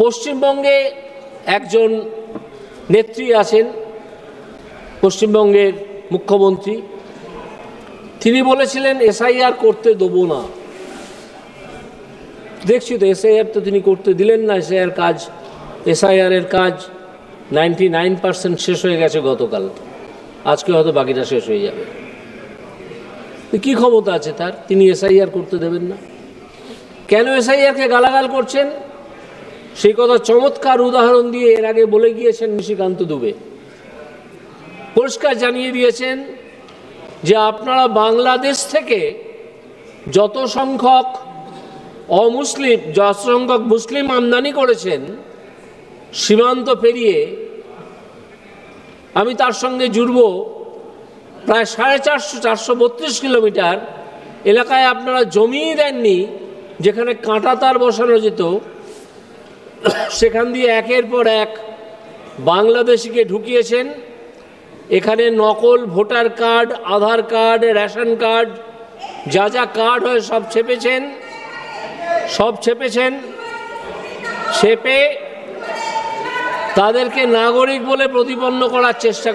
পশ্চিমবঙ্গে একজন নেত্রী আছেন, পশ্চিমবঙ্গের মুখ্যমন্ত্রী। তিনি বলেছিলেন এসআইআর করতে দেবো না। দেখছি তো এসআইআর তো তিনি করতে দিলেন না। এসআইআরের কাজ 99% শেষ হয়ে গেছে গতকাল, আজকে হয়তো বাকিটা শেষ হয়ে যাবে। কি ক্ষমতা আছে তার? তিনি এসআইআর করতে দেবেন না। কেন এসআইআরকে গালাগাল করছেন সেই কথা চমৎকার উদাহরণ দিয়ে এর আগে বলে গিয়েছেন নিশিকান্ত দুবে। পরিষ্কার জানিয়ে দিয়েছেন যে আপনারা বাংলাদেশ থেকে যত সংখ্যক মুসলিম আমদানি করেছেন সীমান্ত পেরিয়ে, আমি তার সঙ্গে জুড়ব প্রায় 432 কিলোমিটার এলাকায় আপনারা জমিই দেননি, যেখানে কাঁটা তার বসানো যেত। সেখান দিয়ে একের পর এক বাংলাদেশিকে ঢুকিয়েছেন। এখানে নকল ভোটার কার্ড, আধার কার্ড, রেশন কার্ড, যা যা কার্ড হয় সব ছেপেছেন। ছেপে তাদেরকে নাগরিক বলে প্রতিপন্ন করার চেষ্টা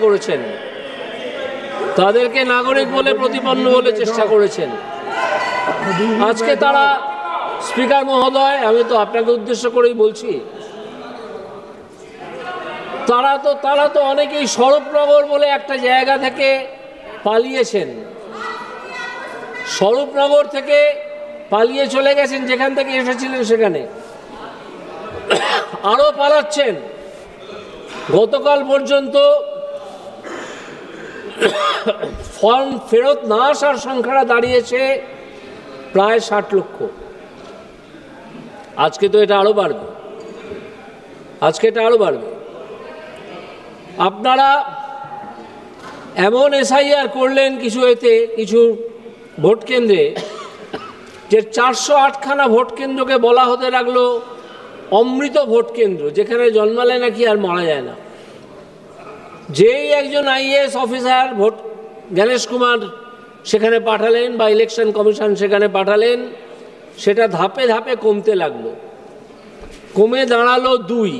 করেছেন। আজকে তারা, স্পিকার মহোদয়, আমি তো আপনাকে উদ্দেশ্য করেই বলছি, তারা তো অনেকেই স্বরূপনগর বলে একটা জায়গা থেকে পালিয়েছেন। স্বরূপনগর থেকে পালিয়ে চলে গেছেন, যেখান থেকে এসেছিলেন সেখানে আরো পালাচ্ছেন। গতকাল পর্যন্ত ফর্ম ফেরত না আসার সংখ্যাটা দাঁড়িয়েছে প্রায় 60 লক্ষ। আজকে তো এটা আরো বাড়বে। আপনারা এমন এসআইআর করলেন কিছু ভোট কেন্দ্রে, যে 408খানা ভোট কেন্দ্রকে বলা হতে লাগলো অমৃত ভোট কেন্দ্র, যেখানে জন্মালে নাকি আর মারা যায় না। যেই একজন আইএএস অফিসার গণেশ কুমার সেখানে পাঠালেন, বা ইলেকশন কমিশন সেখানে পাঠালেন, সেটা ধাপে ধাপে কমতে লাগলো, কমে দাঁড়ালো 2।